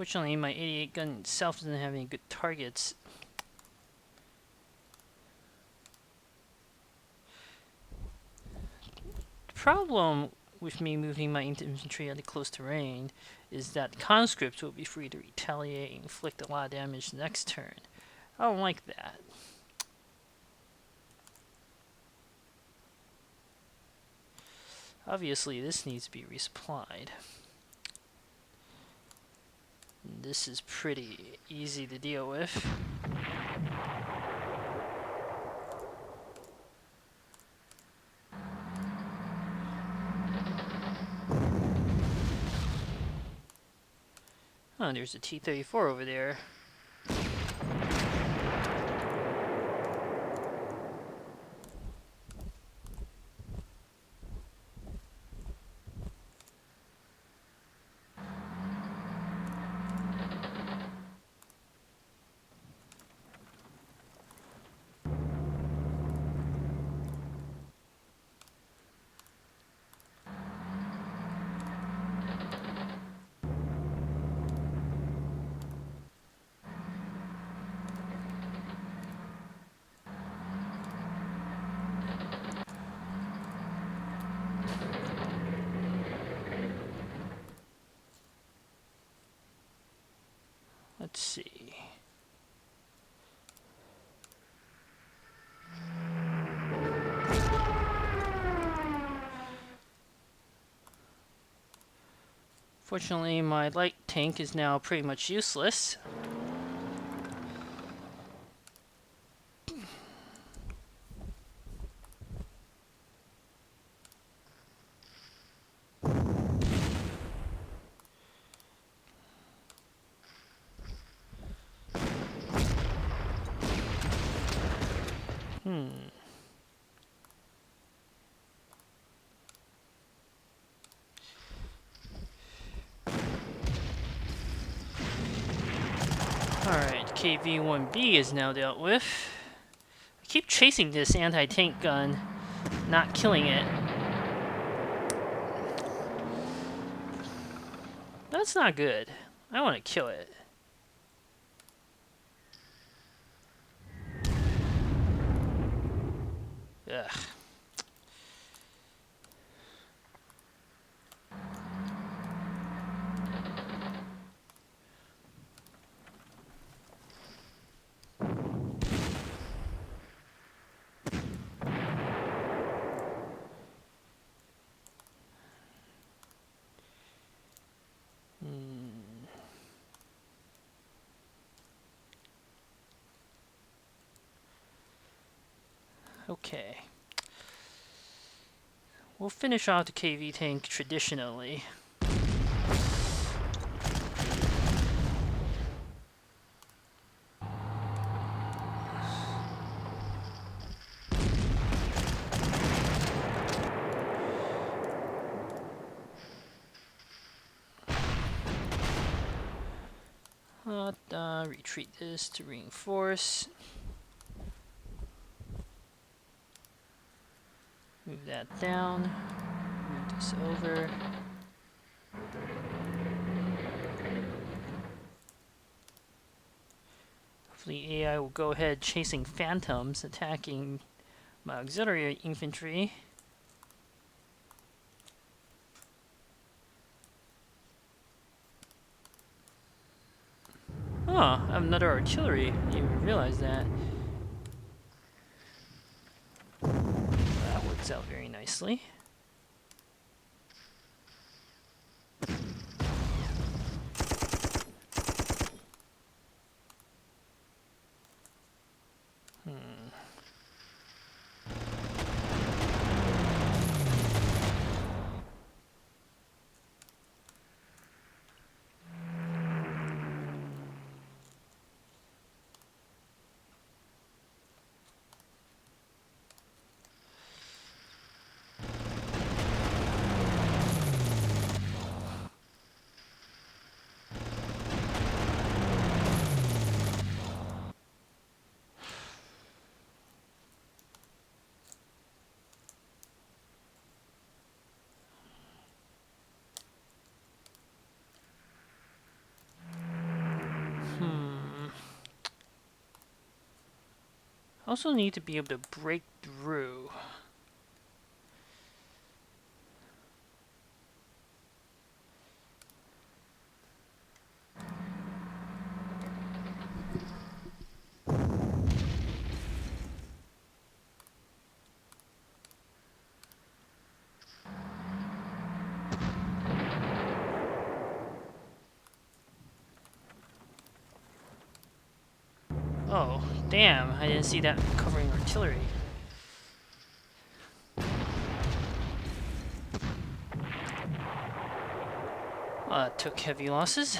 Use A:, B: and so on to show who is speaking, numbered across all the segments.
A: Fortunately, my 88 gun itself doesn't have any good targets. The problem with me moving my infantry out of close terrain is that conscripts will be free to retaliate and inflict a lot of damage next turn. I don't like that. Obviously, this needs to be resupplied. This is pretty easy to deal with. Oh, there's a T-34 over there. Let's see. Fortunately, my light tank is now pretty much useless. Alright, KV-1B is now dealt with. I keep chasing this anti-tank gun, not killing it. That's not good. I want to kill it. Ugh. Okay. We'll finish off the KV tank traditionally. Retreat this to reinforce. Move that down. Move this over. Hopefully AI will go ahead chasing phantoms, attacking my auxiliary infantry. Oh, I have another artillery. I didn't even realize that. That works out very nicely. Also need to be able to break through. Oh, damn, I didn't see that covering artillery. Took heavy losses.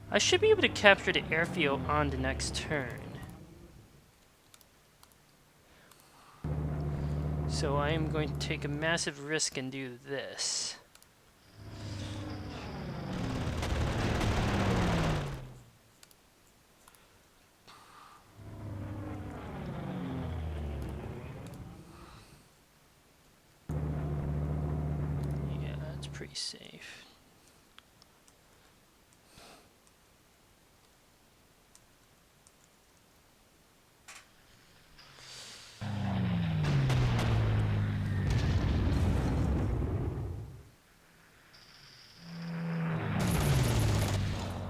A: I should be able to capture the airfield on the next turn. So I am going to take a massive risk and do this. Yeah, that's pretty safe.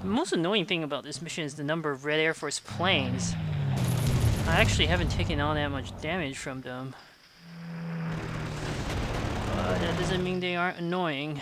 A: The most annoying thing about this mission is the number of Red Air Force planes. I actually haven't taken all that much damage from them. But that doesn't mean they aren't annoying.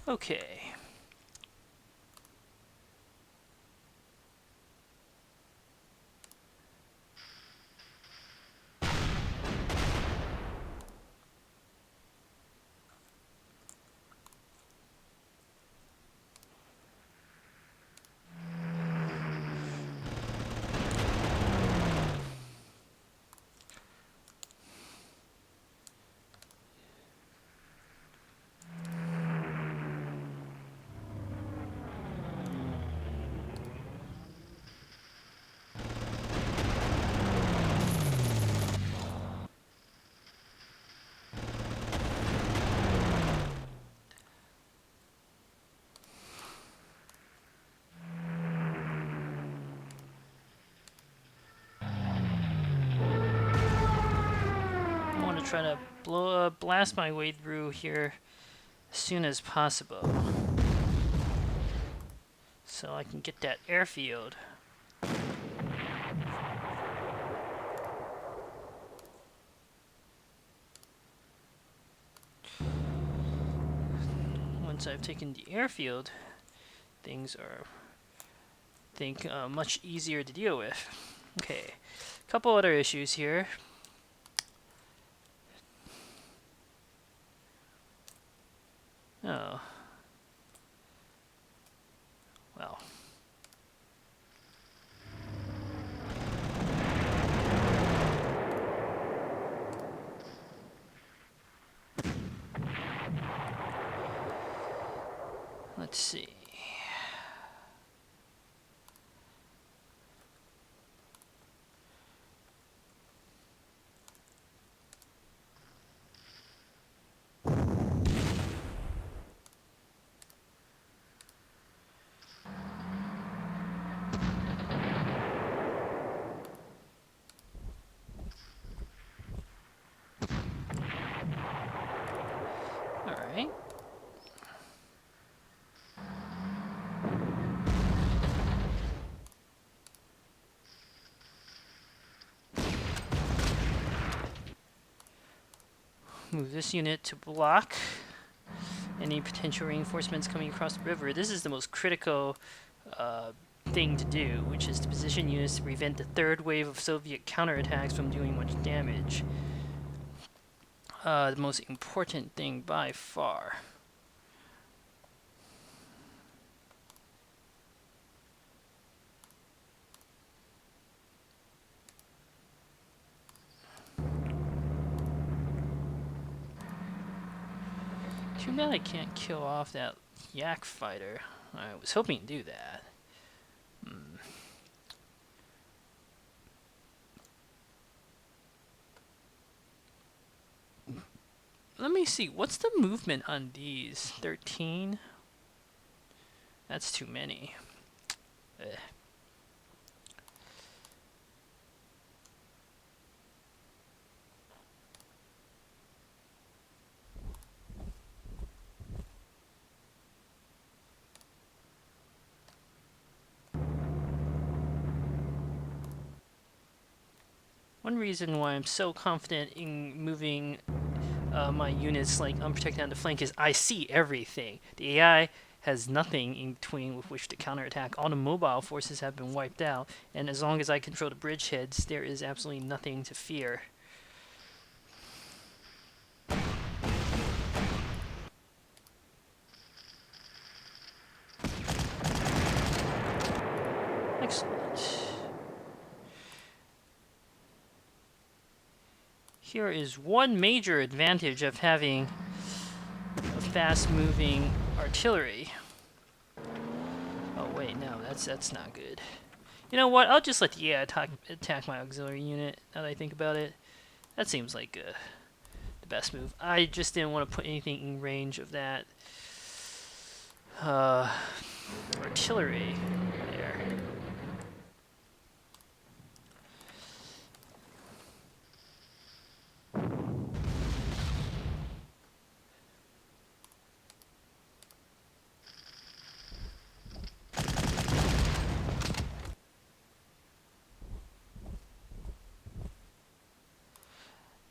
A: Okay. Try to blast my way through here as soon as possible, so I can get that airfield. Once I've taken the airfield, things are, I think, much easier to deal with. Okay, a couple other issues here. Oh. Well. Let's see. All right. move this unit to block any potential reinforcements coming across the river. This is the most critical thing to do, which is to position units to prevent the third wave of Soviet counterattacks from doing much damage. The most important thing by far. Too bad I can't kill off that yak fighter. I was hoping to do that. Let me see, what's the movement on these? 13? That's too many. Ugh. One reason why I'm so confident in moving my units like unprotected on the flank is I see everything. The AI has nothing in between with which to counterattack. All the mobile forces have been wiped out, and as long as I control the bridgeheads, there is absolutely nothing to fear. Excellent. Here is one major advantage of having a fast-moving artillery. Oh wait, no, that's not good. You know what? I'll just let the AI attack my auxiliary unit. Now that I think about it, that seems like the best move. I just didn't want to put anything in range of that artillery there.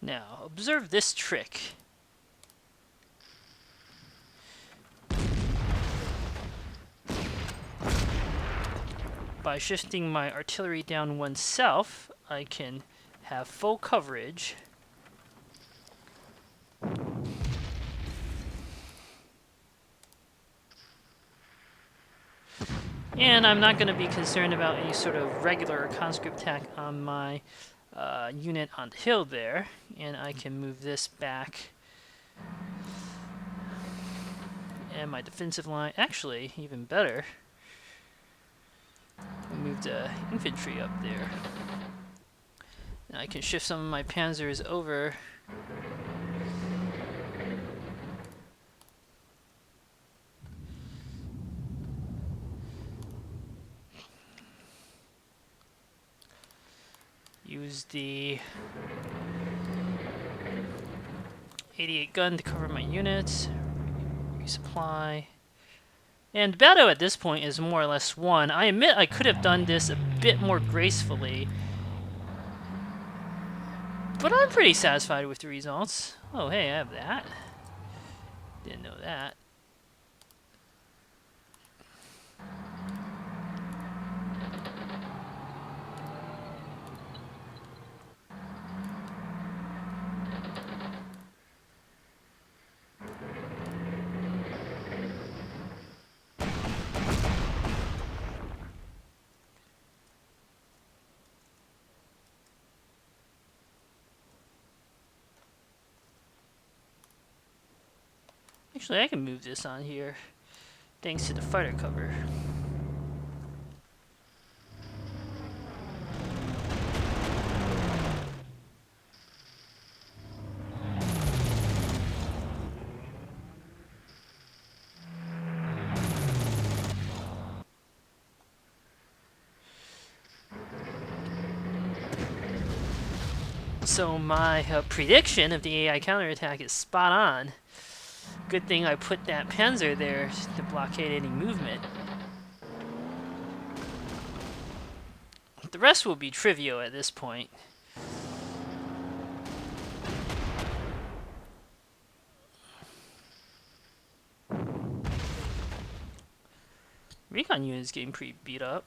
A: Now, observe this trick. By shifting my artillery down oneself, I can have full coverage. And I'm not going to be concerned about any sort of regular conscript attack on my unit on the hill there, and I can move this back. And my defensive line, actually, even better, I moved infantry up there. Now I can shift some of my panzers over. Use the 88 gun to cover my units. Resupply. And battle at this point is more or less won. I admit I could have done this a bit more gracefully, but I'm pretty satisfied with the results. Oh, hey, I have that. Didn't know that. Actually, I can move this on here, thanks to the fighter cover. So my prediction of the AI counterattack is spot on. Good thing I put that Panzer there to blockade any movement. The rest will be trivial at this point. recon unit is getting pretty beat up.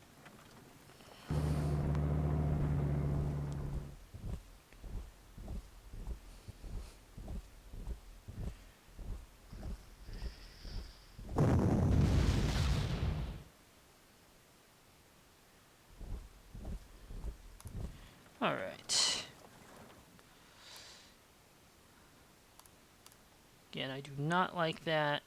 A: All right. Again, I do not like that.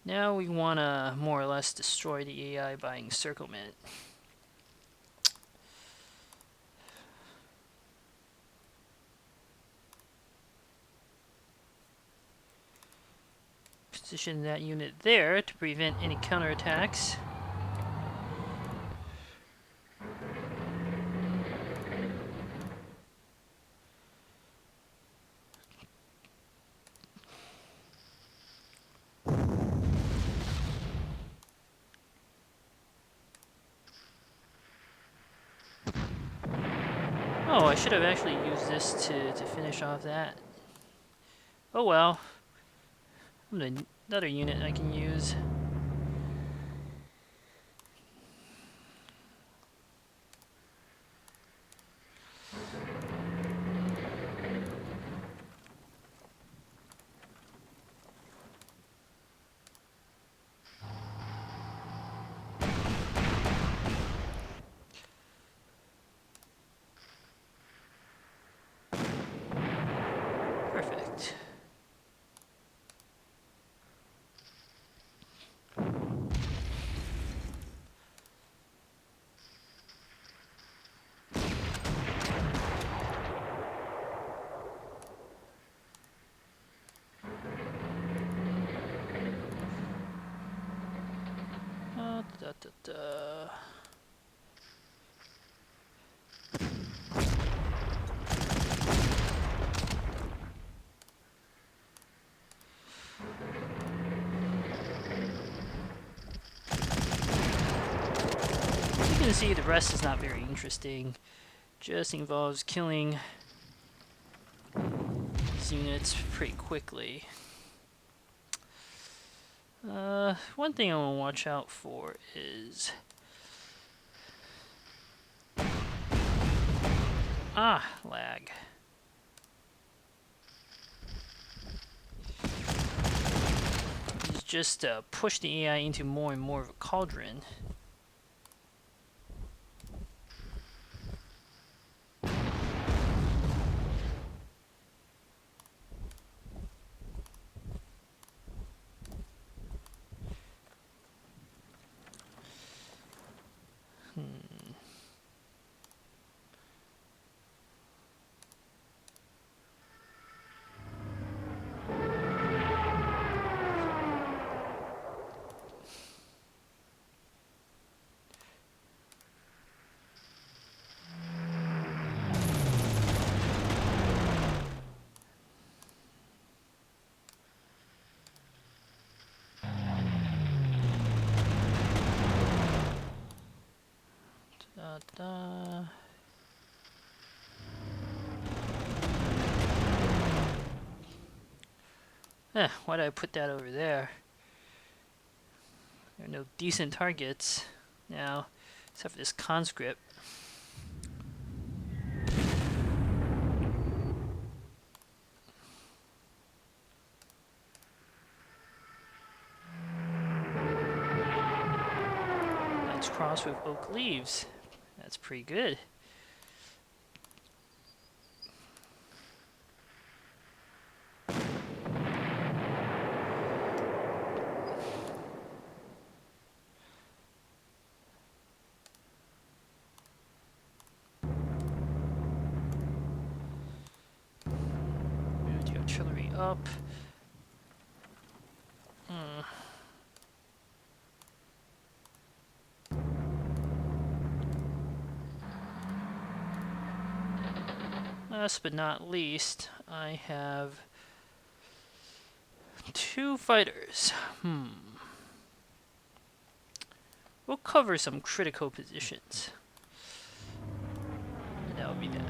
A: Now we want to more or less destroy the AI by encirclement. Position that unit there to prevent any counterattacks. Oh, I should have actually used this to finish off that. Oh well. Another unit I can use. Perfect. Da, da, da. You can see the rest is not very interesting. Just involves killing these units pretty quickly. One thing I want to watch out for is... lag. It's just push the AI into more and more of a cauldron. Why did I put that over there? There are no decent targets now, except for this conscript. Let's cross with oak leaves. That's pretty good. Move the artillery up. Last but not least, I have 2 fighters. We'll cover some critical positions. Copy that.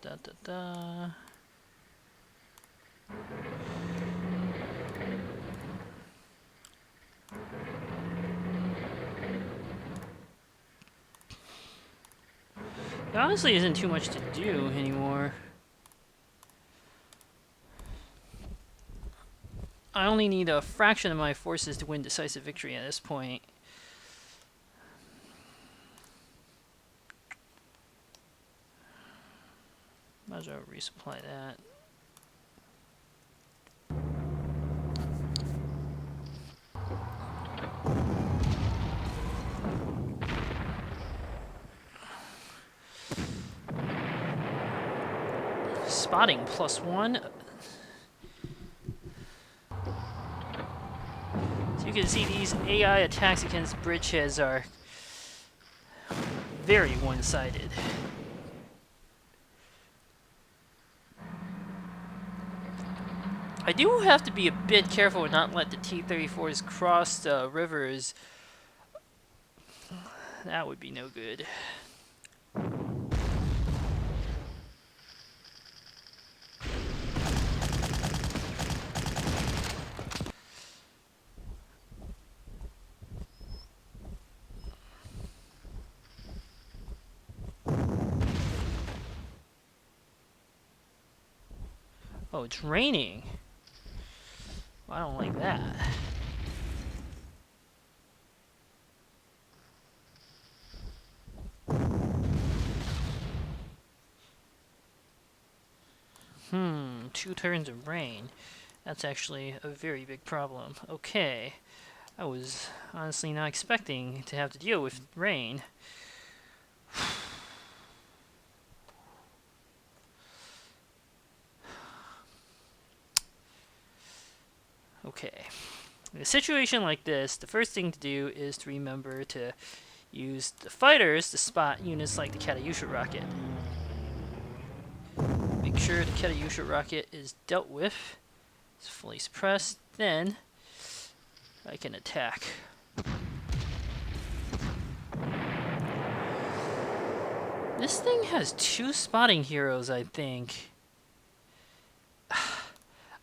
A: Da, da, da. There honestly isn't too much to do anymore. I only need a fraction of my forces to win decisive victory at this point. Might as well resupply that. Spotting +1. So you can see these AI attacks against bridgeheads are very one-sided. I do have to be a bit careful and not let the T-34s cross the rivers. That would be no good. Oh, it's raining. Well, I don't like that. Two turns of rain. That's actually a very big problem. Okay. I was honestly not expecting to have to deal with rain. Okay. In a situation like this, the first thing to do is to remember to use the fighters to spot units like the Katyusha rocket. Make sure the Katyusha rocket is dealt with. It's fully suppressed. Then I can attack. This thing has 2 spotting heroes, I think. I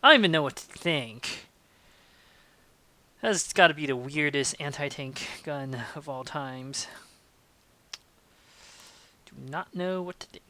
A: don't even know what to think. That's got to be the weirdest anti-tank gun of all times. Do not know what to think.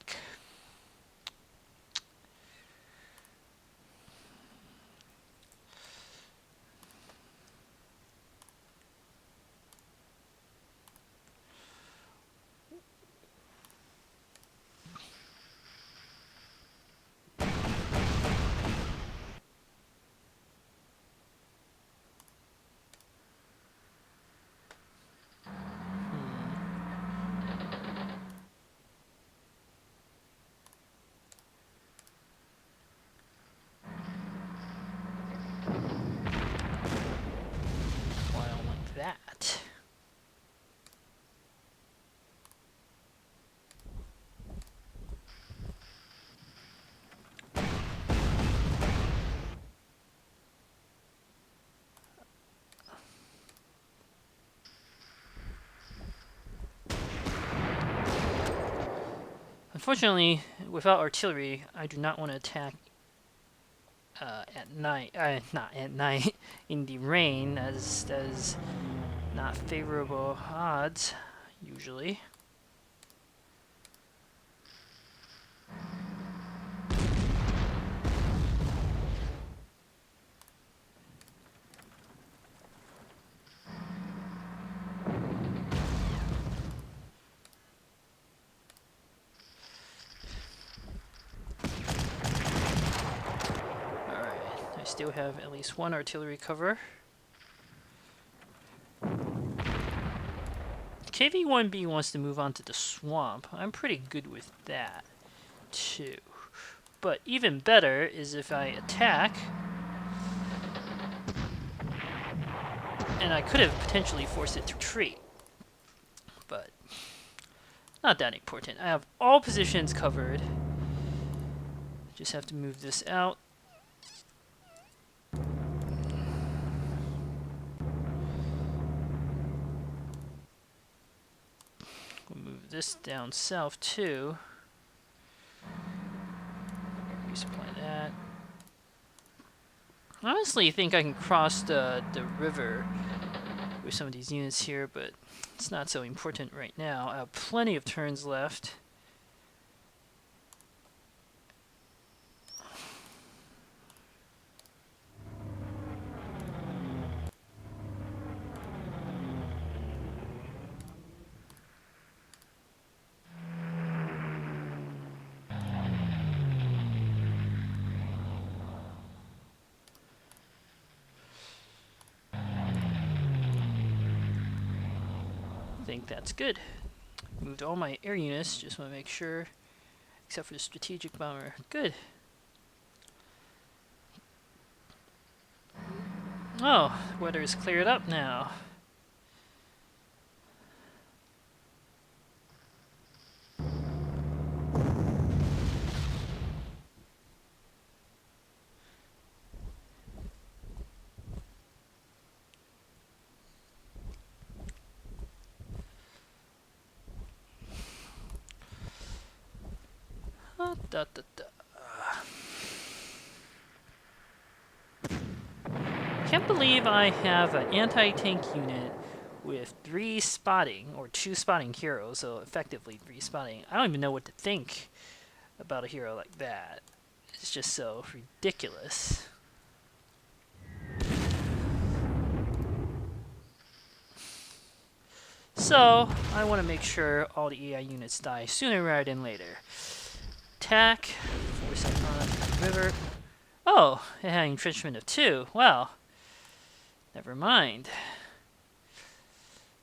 A: That. Unfortunately, without artillery, I do not want to attack at night. Not at night in the rain, as does not favorable odds usually. still have at least one artillery cover. KV-1B wants to move on to the swamp. I'm pretty good with that, too. But even better is if I attack, and I could have potentially forced it to retreat, but not that important. I have all positions covered. Just have to move this out. We'll move this down south too. Resupply that. I honestly think I can cross the river with some of these units here, but it's not so important right now. I have plenty of turns left. I think that's good. Moved all my air units, just want to make sure, except for the strategic bomber. Good. Oh, weather is cleared up now. Da, da, da. Can't believe I have an anti-tank unit with 3 spotting, or 2 spotting heroes, so effectively 3 spotting. I don't even know what to think about a hero like that. It's just so ridiculous. So, I want to make sure all the AI units die sooner rather than later. Attack, force it on the river. Oh, it had an entrenchment of 2. Well, never mind.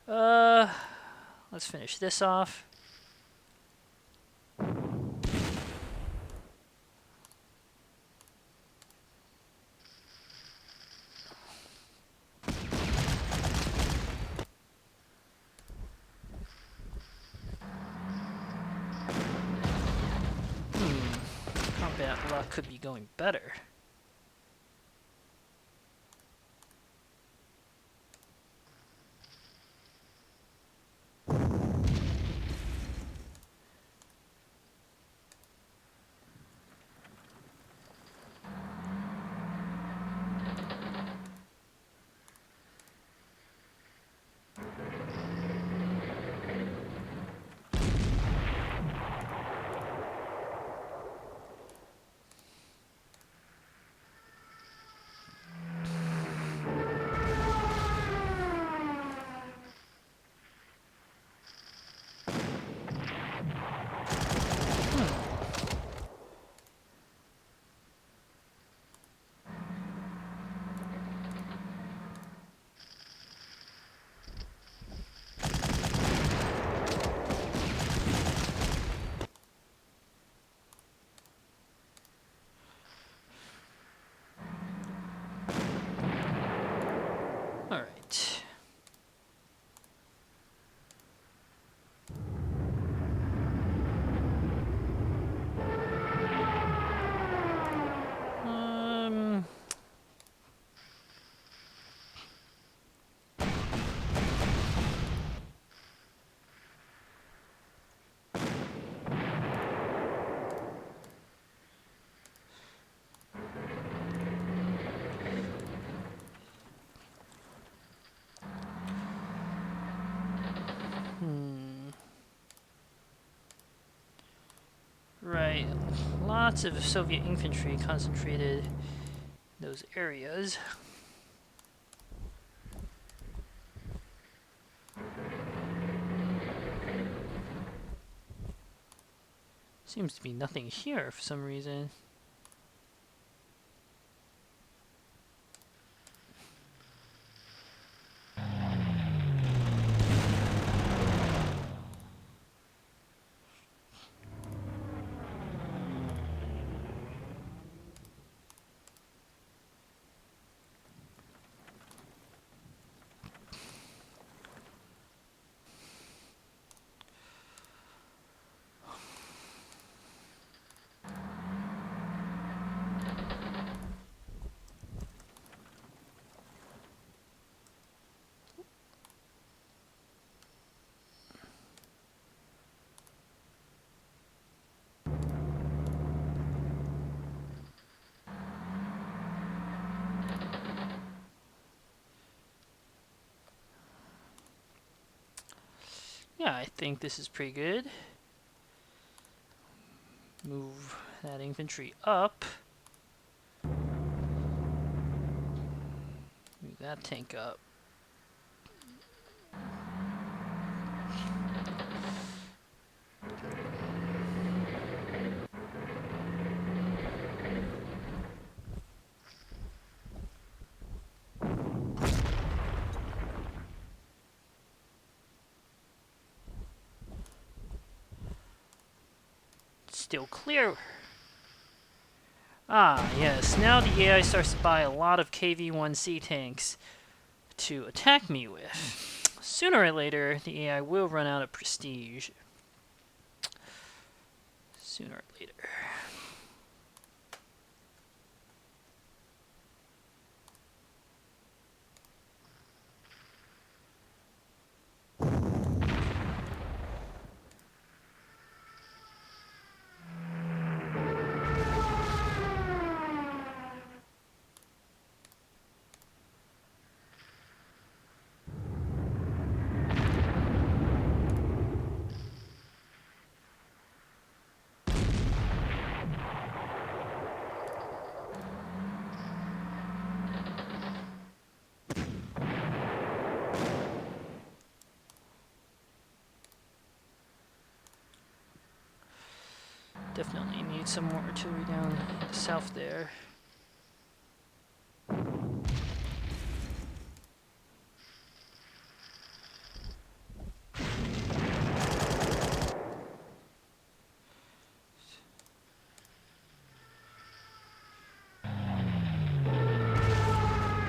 A: Let's finish this off. Combat luck could be going better. Alright. Right, lots of Soviet infantry concentrated in those areas. Seems to be nothing here for some reason. Yeah, I think this is pretty good. Move that infantry up. Move that tank up. Still clear. Ah, yes. Now the AI starts to buy a lot of KV-1C tanks to attack me with. Sooner or later, the AI will run out of prestige. Sooner or later. Definitely need some more artillery down south there.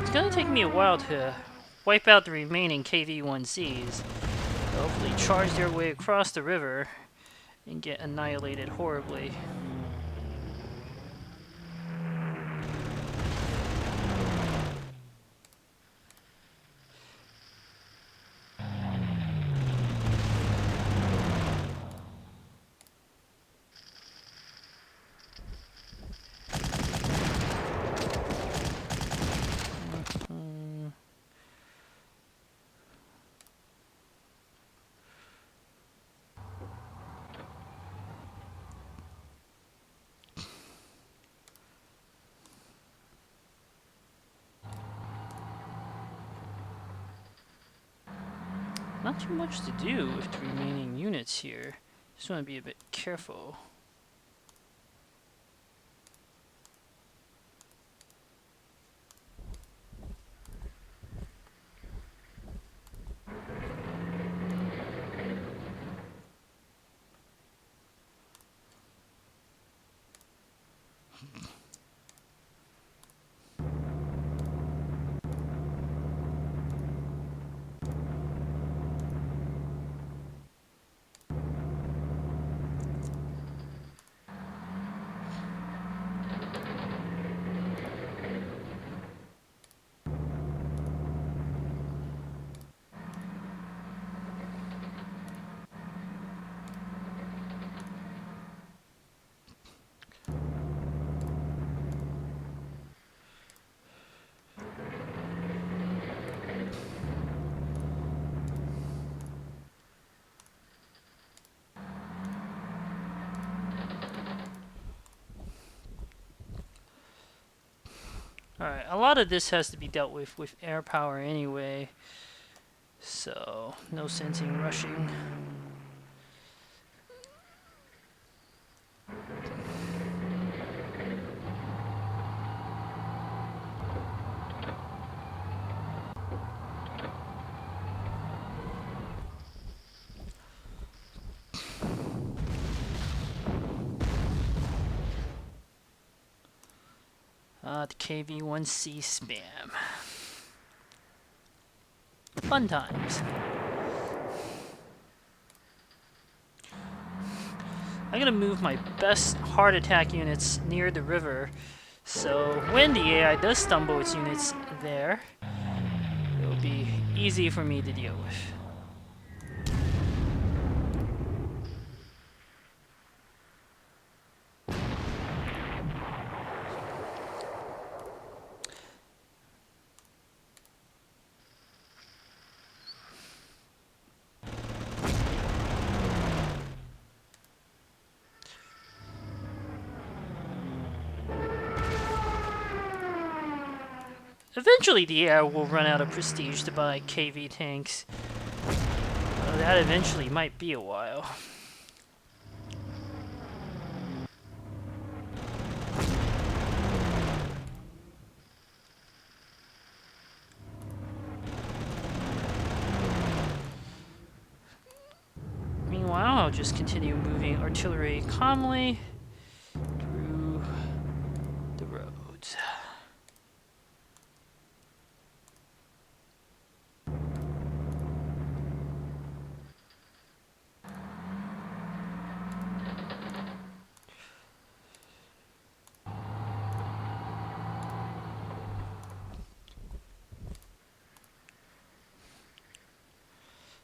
A: It's gonna take me a while to wipe out the remaining KV-1Cs. They'll hopefully charge their way across the river and get annihilated horribly. Not too much to do with the remaining units here. Just want to be a bit careful. Alright, a lot of this has to be dealt with air power anyway, so no sense in rushing. The KV-1C spam. Fun times. I'm gonna move my best hard attack units near the river, so when the AI does stumble its units there, it'll be easy for me to deal with. Eventually the air will run out of prestige to buy KV tanks. That eventually might be a while. Meanwhile, I'll just continue moving artillery calmly through the roads.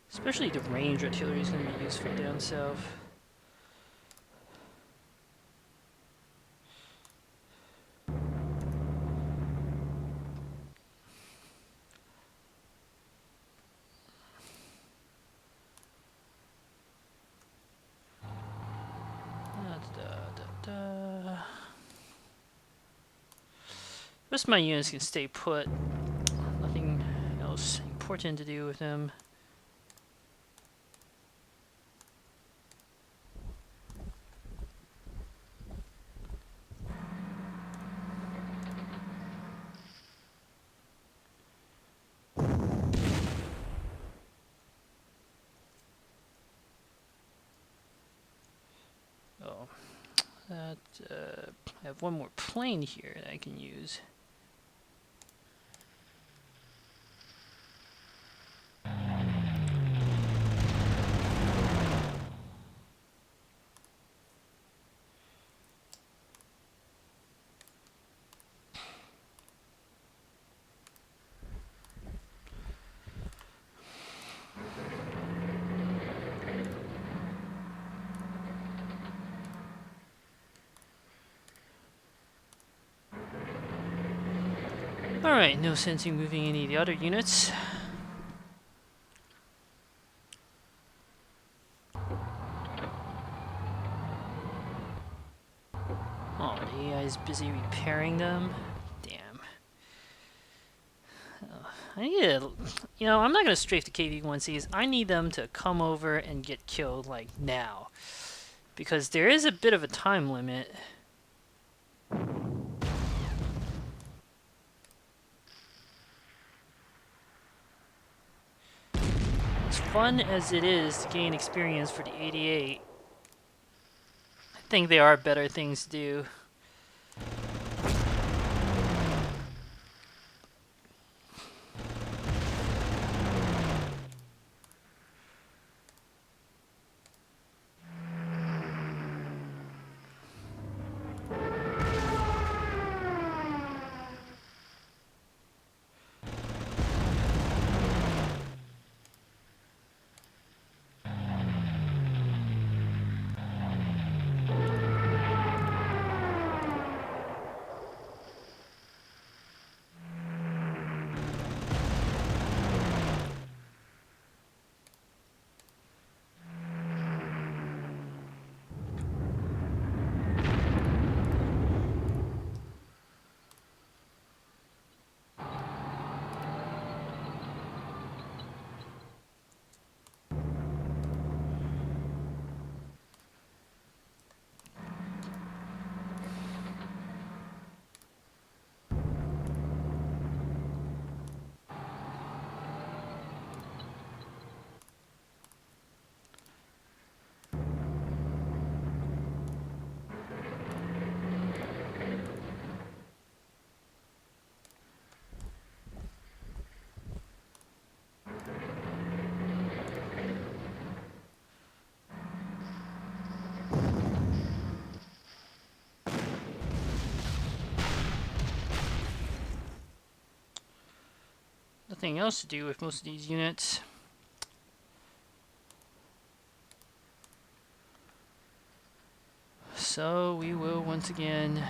A: Especially the range artillery is going to be useful down south. The rest of my units can stay put. Nothing else important to do with them. Oh, that I have one more plane here that I can use. Alright, no sense in moving any of the other units. Oh, the AI is busy repairing them. Damn. I need to, I'm not going to strafe the KV-1Cs. I need them to come over and get killed, like, now. Because there is a bit of a time limit. As fun as it is to gain experience for the 88, I think there are better things to do. Nothing else to do with most of these units. So we will once again,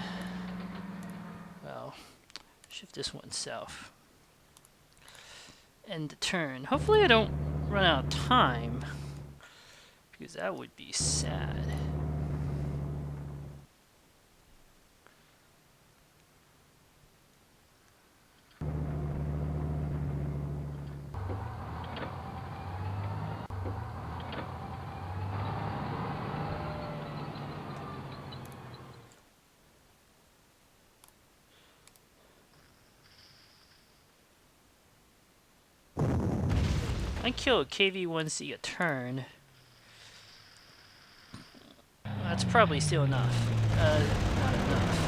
A: well, shift this one south. End the turn. Hopefully I don't run out of time, because that would be sad. I killed KV-1C a turn. That's probably still enough. Not enough.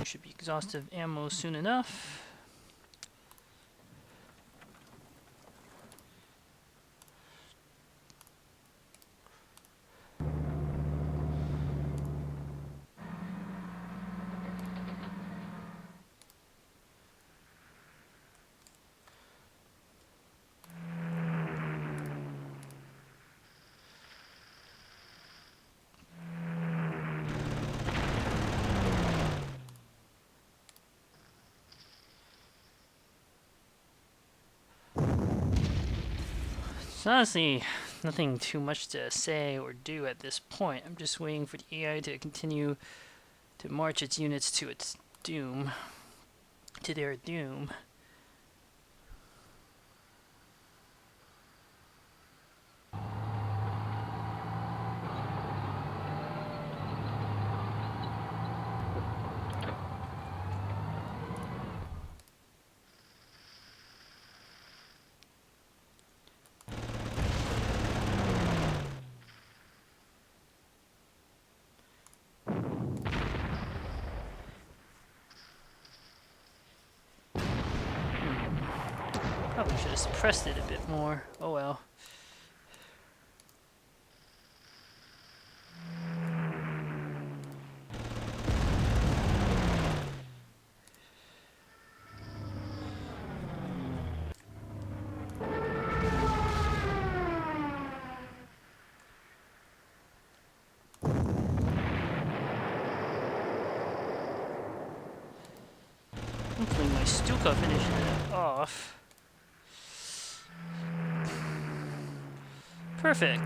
A: Should be exhaustive ammo soon enough. So honestly, nothing too much to say or do at this point. I'm just waiting for the AI to continue to march its units to its doom. To their doom. Probably should have suppressed it a bit more. Oh well. Hopefully my Stuka finishes it off. Perfect.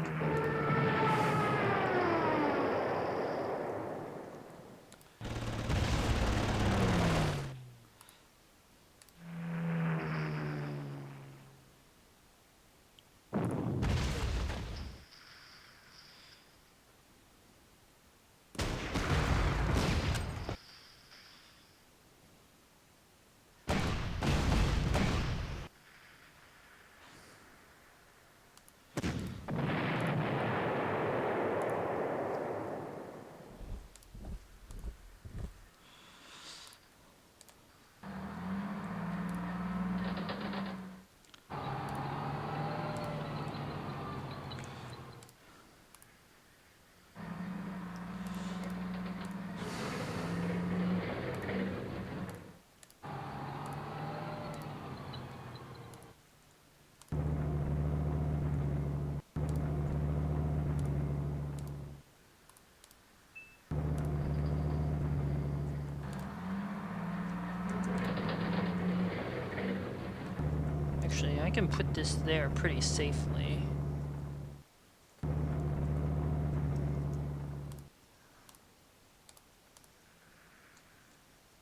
A: Actually, I can put this there pretty safely.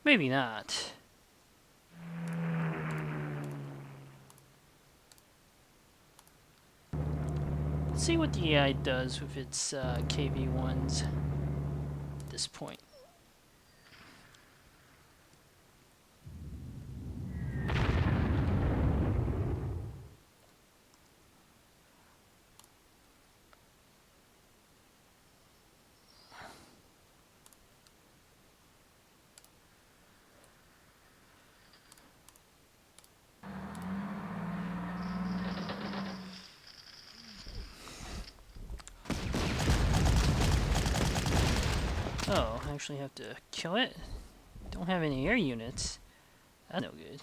A: Maybe not. Let's see what the AI does with its KV-1s at this point. Oh, I actually have to kill it? Don't have any air units. That's no good.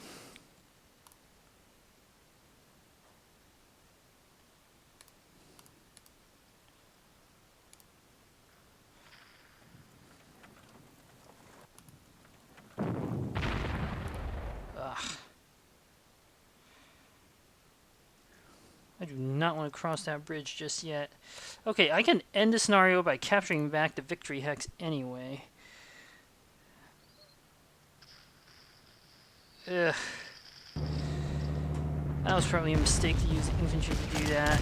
A: Ugh. I do not want to cross that bridge just yet. Okay, I can end the scenario by capturing back the victory hex anyway. Ugh. That was probably a mistake to use infantry to do that.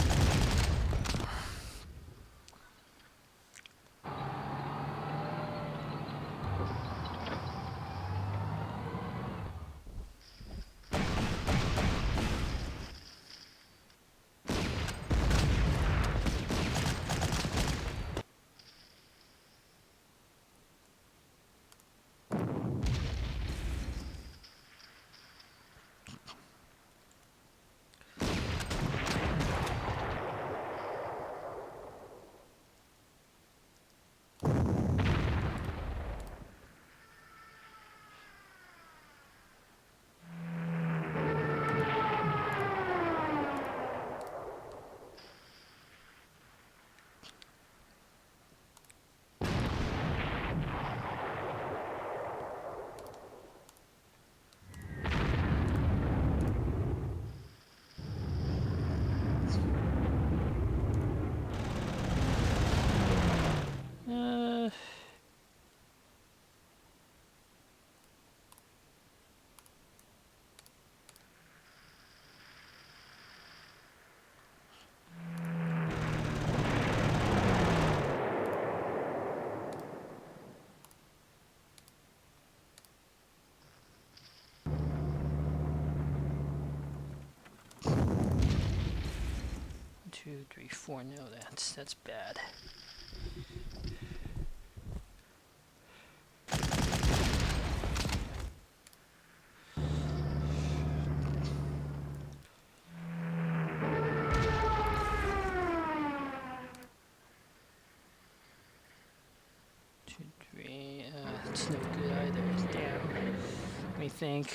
A: Two, three, four. No, that's bad. Two, three. It's no good either. Damn. Let me think.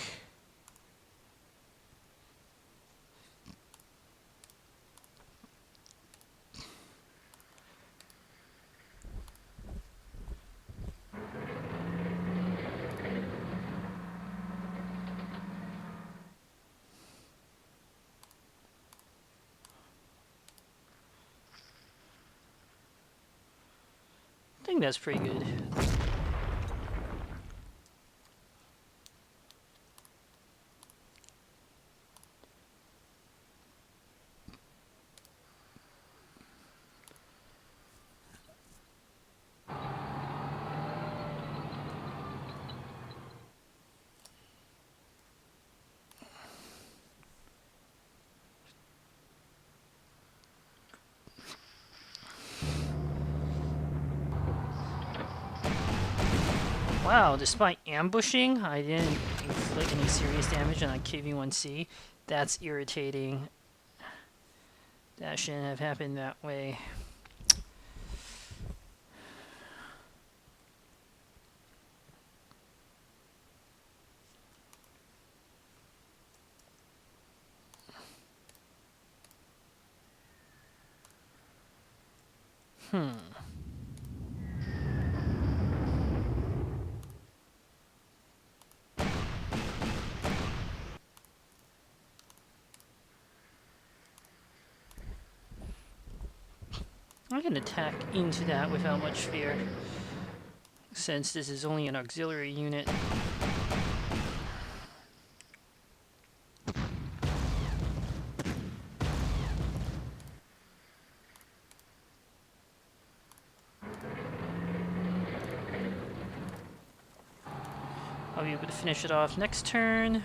A: I think that's pretty good. Wow, despite ambushing, I didn't inflict any serious damage on a KV-1C. That's irritating. That shouldn't have happened that way. I can attack into that without much fear, since this is only an auxiliary unit. I'll be able to finish it off next turn.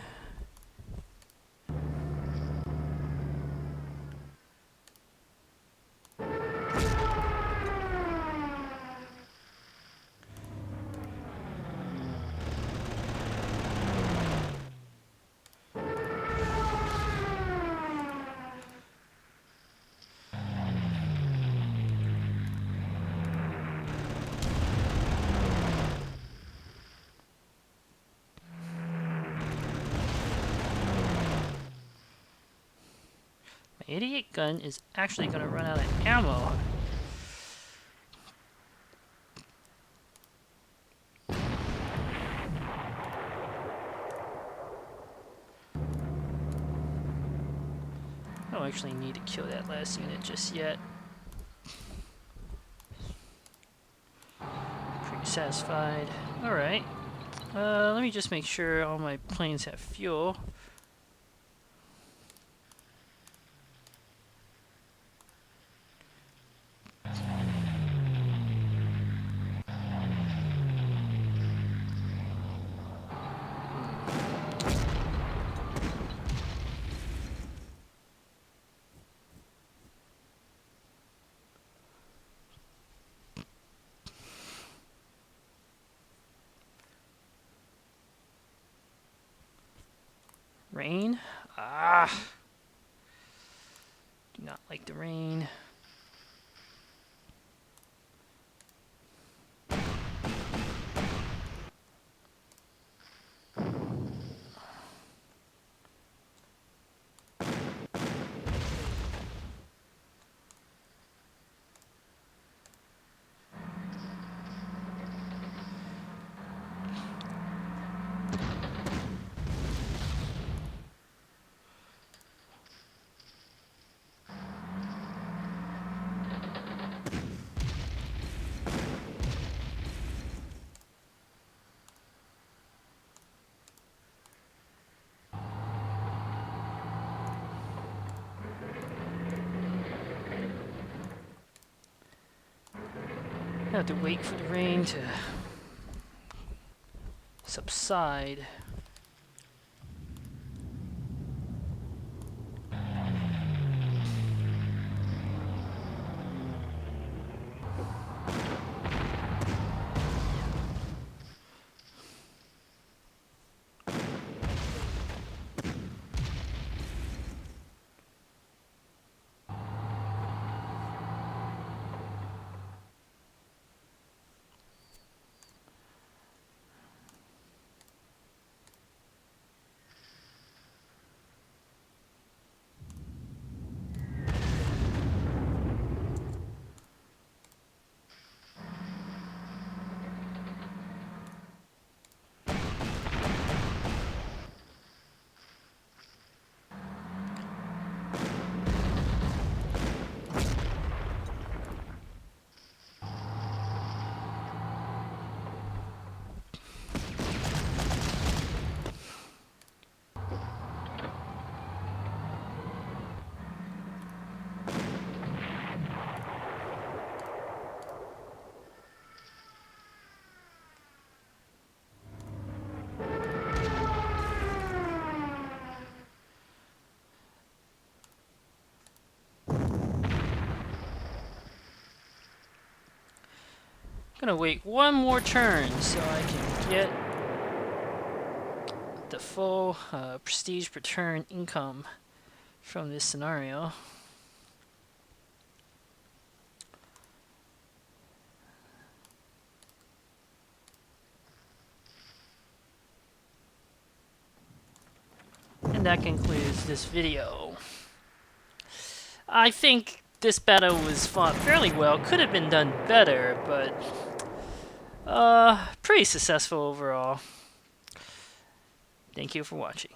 A: My 88 gun is actually going to run out of ammo. I don't actually need to kill that last unit just yet. Pretty satisfied. Alright. Let me just make sure all my planes have fuel. Rain? Ah! Do not like the rain. I have to wait for the rain to subside. I'm gonna wait one more turn so I can get the full prestige per turn income from this scenario. And that concludes this video. I think this battle was fought fairly well. Could have been done better, but pretty successful overall. Thank you for watching.